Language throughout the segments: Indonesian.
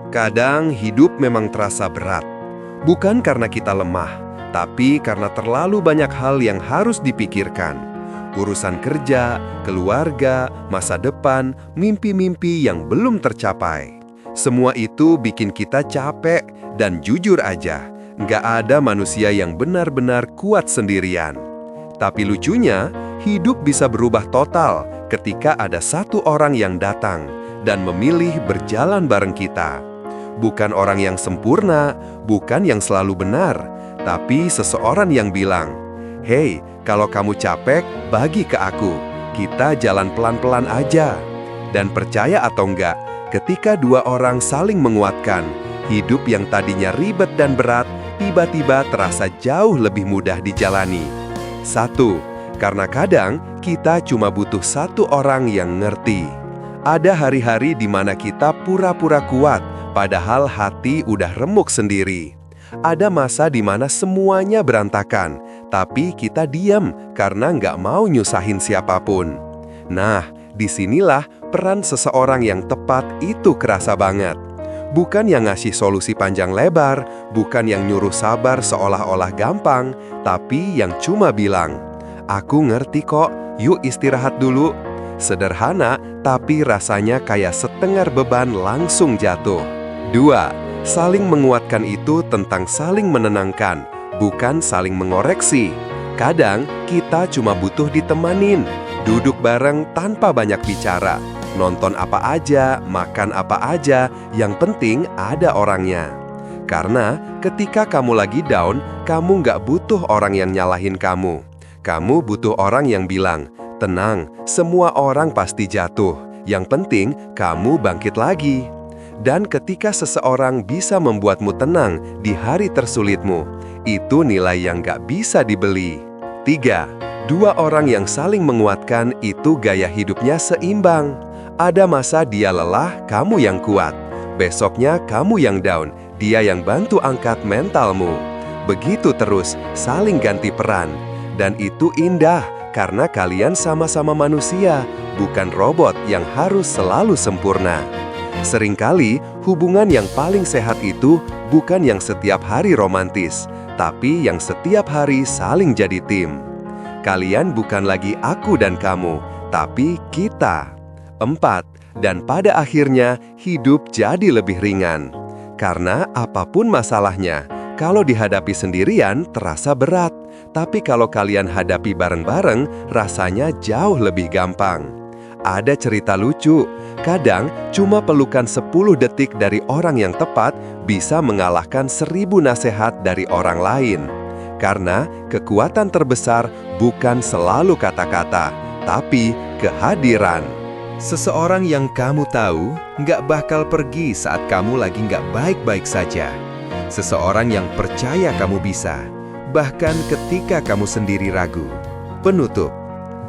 Kadang hidup memang terasa berat, bukan karena kita lemah, tapi karena terlalu banyak hal yang harus dipikirkan. Urusan kerja, keluarga, masa depan, mimpi-mimpi yang belum tercapai. Semua itu bikin kita capek dan jujur aja, nggak ada manusia yang benar-benar kuat sendirian. Tapi lucunya, hidup bisa berubah total ketika ada satu orang yang datang dan memilih berjalan bareng kita. Bukan orang yang sempurna, bukan yang selalu benar, tapi seseorang yang bilang, "Hei, kalau kamu capek, bagi ke aku. Kita jalan pelan-pelan aja." Dan percaya atau enggak, ketika dua orang saling menguatkan, hidup yang tadinya ribet dan berat, tiba-tiba terasa jauh lebih mudah dijalani. 1. Karena kadang kita cuma butuh satu orang yang ngerti. Ada hari-hari di mana kita pura-pura kuat, padahal hati udah remuk sendiri. Ada masa di mana semuanya berantakan, tapi kita diam karena nggak mau nyusahin siapapun. Nah, disinilah peran seseorang yang tepat itu kerasa banget. Bukan yang ngasih solusi panjang lebar, bukan yang nyuruh sabar seolah-olah gampang, tapi yang cuma bilang, "Aku ngerti kok, yuk istirahat dulu." Sederhana, tapi rasanya kayak setengah beban langsung jatuh. 2. Saling menguatkan itu tentang saling menenangkan, bukan saling mengoreksi. Kadang kita cuma butuh ditemanin, duduk bareng tanpa banyak bicara, nonton apa aja, makan apa aja, yang penting ada orangnya. Karena ketika kamu lagi down, kamu nggak butuh orang yang nyalahin kamu. Kamu butuh orang yang bilang, "Tenang, semua orang pasti jatuh. Yang penting kamu bangkit lagi." Dan ketika seseorang bisa membuatmu tenang di hari tersulitmu, itu nilai yang gak bisa dibeli. 3. Dua orang yang saling menguatkan itu gaya hidupnya seimbang. Ada masa dia lelah, kamu yang kuat. Besoknya kamu yang down, dia yang bantu angkat mentalmu. Begitu terus, saling ganti peran. Dan itu indah, karena kalian sama-sama manusia, bukan robot yang harus selalu sempurna. Seringkali, hubungan yang paling sehat itu bukan yang setiap hari romantis, tapi yang setiap hari saling jadi tim. Kalian bukan lagi aku dan kamu, tapi kita. 4. Dan pada akhirnya, hidup jadi lebih ringan. Karena apapun masalahnya, kalau dihadapi sendirian terasa berat, tapi kalau kalian hadapi bareng-bareng, rasanya jauh lebih gampang. Ada cerita lucu, kadang cuma pelukan 10 detik dari orang yang tepat bisa mengalahkan 1000 nasihat dari orang lain. Karena kekuatan terbesar bukan selalu kata-kata, tapi kehadiran. Seseorang yang kamu tahu nggak bakal pergi saat kamu lagi nggak baik-baik saja. Seseorang yang percaya kamu bisa, bahkan ketika kamu sendiri ragu. Penutup,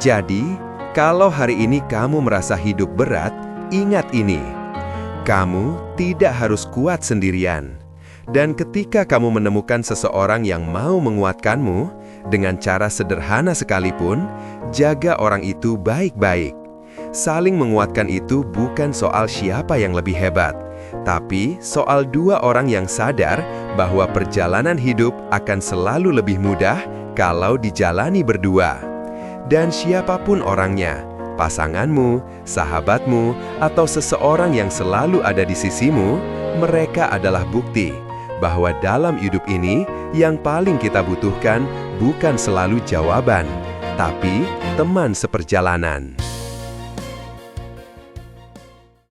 jadi kalau hari ini kamu merasa hidup berat, ingat ini. Kamu tidak harus kuat sendirian. Dan ketika kamu menemukan seseorang yang mau menguatkanmu, dengan cara sederhana sekalipun, jaga orang itu baik-baik. Saling menguatkan itu bukan soal siapa yang lebih hebat, tapi soal dua orang yang sadar bahwa perjalanan hidup akan selalu lebih mudah kalau dijalani berdua. Dan siapapun orangnya, pasanganmu, sahabatmu, atau seseorang yang selalu ada di sisimu, mereka adalah bukti bahwa dalam hidup ini yang paling kita butuhkan bukan selalu jawaban, tapi teman seperjalanan.